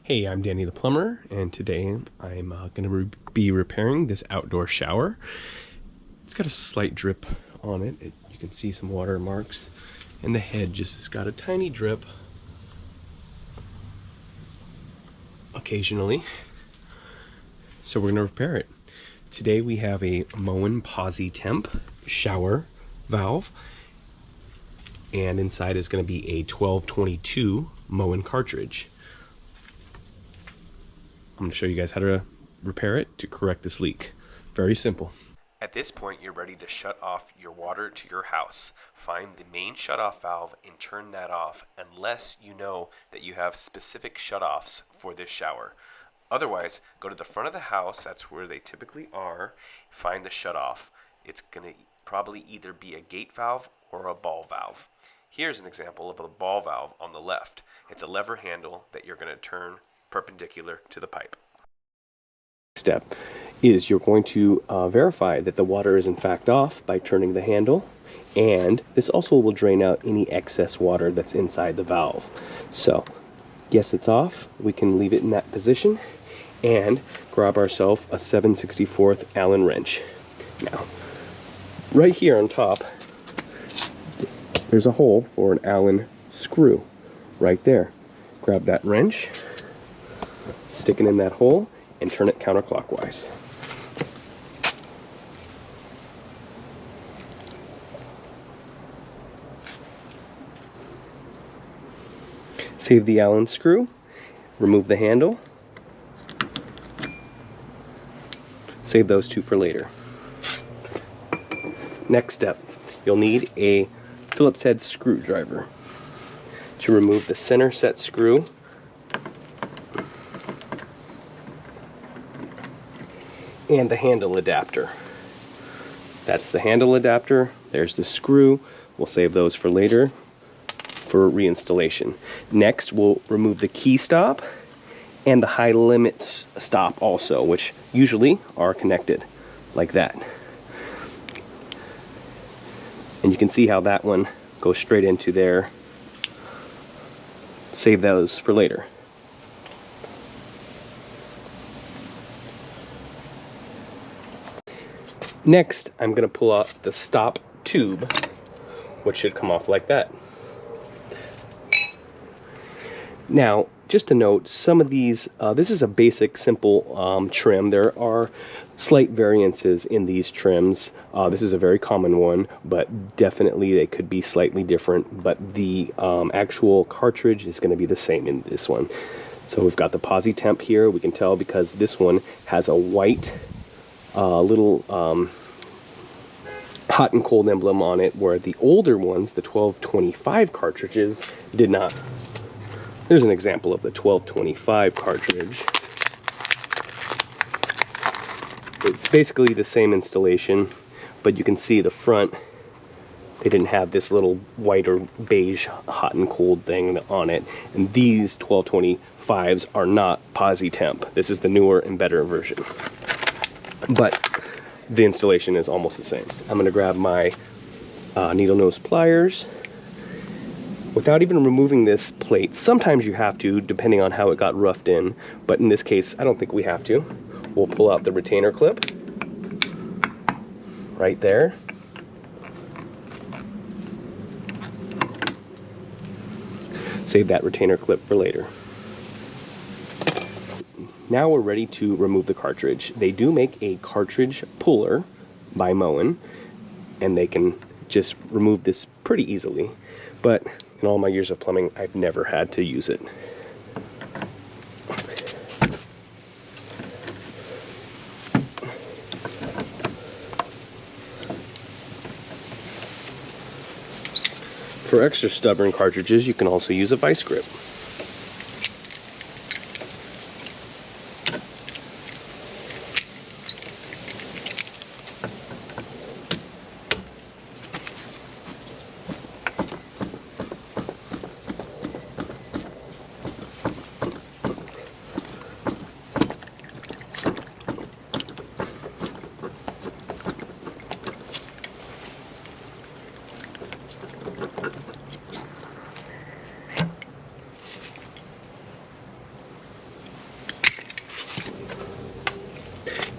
Hey, I'm Danny the plumber, and today I'm going to be repairing this outdoor shower. It's got a slight drip on it. You can see some water marks, and the head just has got a tiny drip occasionally. So we're going to repair it. Today we have a Moen posi temp shower valve, and inside is going to be a 1222 Moen cartridge. I'm going to show you guys how to repair it to correct this leak. Very simple. At this point, you're ready to shut off your water to your house. Find the main shutoff valve and turn that off unless you know that you have specific shutoffs for this shower. Otherwise, go to the front of the house, that's where they typically are, find the shutoff. It's going to probably either be a gate valve or a ball valve. Here's an example of a ball valve on the left. It's a lever handle that you're going to turn perpendicular to the pipe. Step is you're going to verify that the water is in fact off by turning the handle, and this also will drain out any excess water that's inside the valve. So yes, it's off. We can leave it in that position and grab ourselves a 7/64 Allen wrench. Now right here on top there's a hole for an Allen screw right there. Grab that wrench, stick it in that hole, and turn it counterclockwise. Save the Allen screw, remove the handle, save those two for later. Next step, you'll need a Phillips head screwdriver to remove the center set screw and the handle adapter. That's the handle adapter. There's the screw. We'll save those for later for reinstallation. Next, we'll remove the key stop and the high limit stop also, which usually are connected like that. And you can see how that one goes straight into there. Save those for later. Next, I'm going to pull out the stop tube, which should come off like that. Now, just to note, some of these, this is a basic, simple trim. There are slight variances in these trims. This is a very common one, but definitely they could be slightly different. But the actual cartridge is going to be the same in this one. So we've got the posi temp here. We can tell because this one has a white little hot and cold emblem on it, where the older ones, the 1225 cartridges, did not. Here's an example of the 1225 cartridge. It's basically the same installation, but you can see the front, they didn't have this little white or beige hot and cold thing on it. And these 1225s are not posi temp. This is the newer and better version. But the installation is almost the same. I'm going to grab my needle nose pliers. Without even removing this plate, sometimes you have to, depending on how it got roughed in, but in this case, I don't think we have to. We'll pull out the retainer clip right there. Save that retainer clip for later. Now we're ready to remove the cartridge. They do make a cartridge puller by Moen, and they can just remove this pretty easily, but in all my years of plumbing, I've never had to use it. For extra stubborn cartridges, you can also use a vice grip.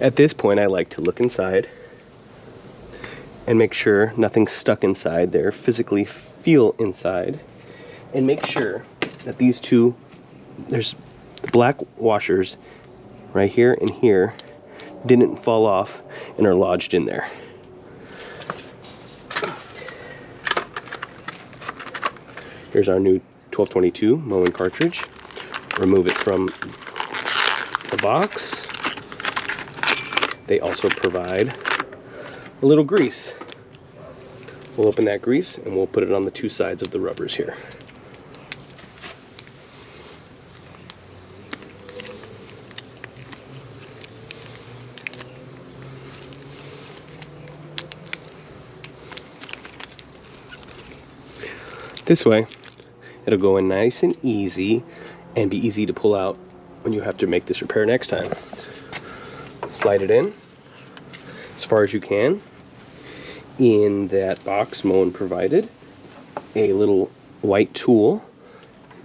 At this point, I like to look inside and make sure nothing's stuck inside there. Physically feel inside and make sure that these two, there's the black washers right here and here, didn't fall off and are lodged in there. Here's our new 1222 Moen cartridge. Remove it from the box. They also provide a little grease. We'll open that grease and we'll put it on the two sides of the rubbers here. This way, it'll go in nice and easy and be easy to pull out when you have to make this repair next time. Slide it in as far as you can. In that box Moen provided a little white tool.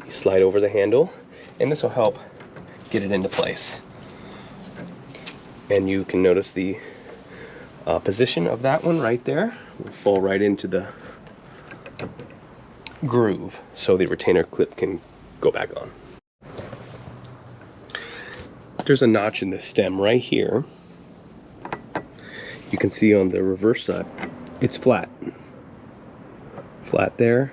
You slide over the handle and this will help get it into place. And you can notice the position of that one right there will fall right into the groove so the retainer clip can go back on. There's a notch in the stem right here. You can see on the reverse side it's flat. Flat there.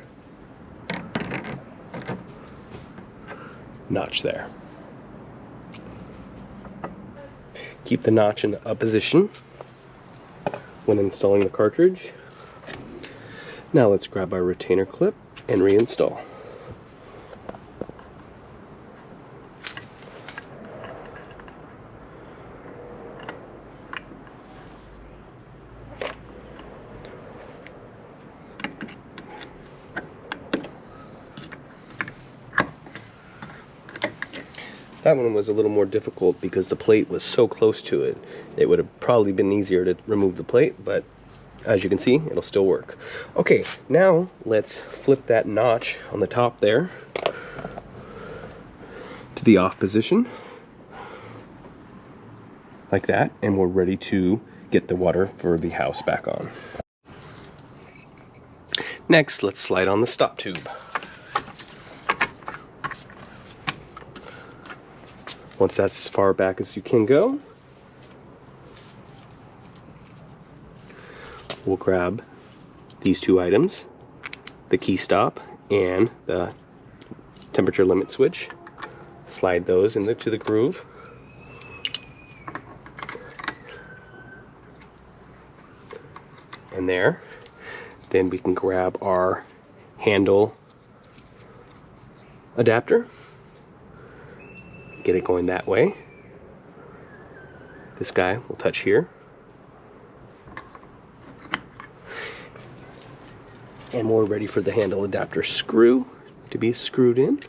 Notch there. Keep the notch in the up position when installing the cartridge. Now let's grab our retainer clip and reinstall. That one was a little more difficult because the plate was so close to it. It would have probably been easier to remove the plate, but as you can see, it'll still work. Okay, now let's flip that notch on the top there to the off position, like that, and we're ready to get the water for the house back on. Next, let's slide on the stop tube. Once that's as far back as you can go, we'll grab these two items, the key stop and the temperature limit switch, slide those into the groove, and there. Then we can grab our handle adapter, get it going that way. This guy will touch here. And we're ready for the handle adapter screw to be screwed in.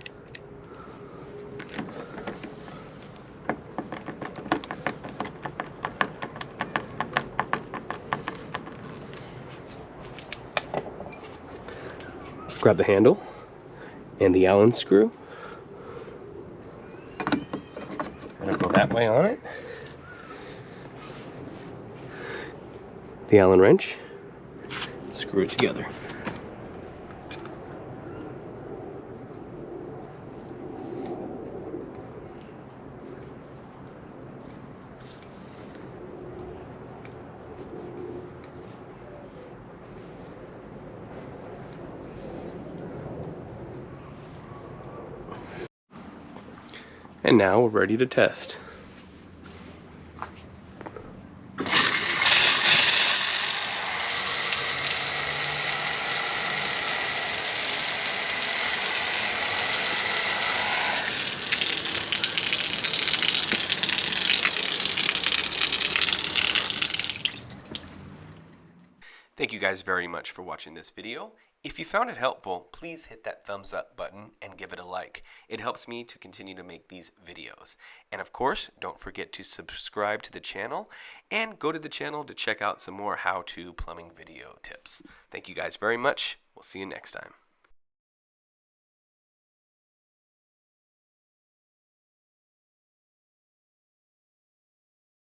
Grab the handle and the Allen screw. And I'll go that way on it. The Allen wrench. Screw it together. And now we're ready to test. Thank you guys very much for watching this video. If you found it helpful, please hit that thumbs up button and give it a like. It helps me to continue to make these videos. And of course, don't forget to subscribe to the channel and go to the channel to check out some more how-to plumbing video tips. Thank you guys very much. We'll see you next time.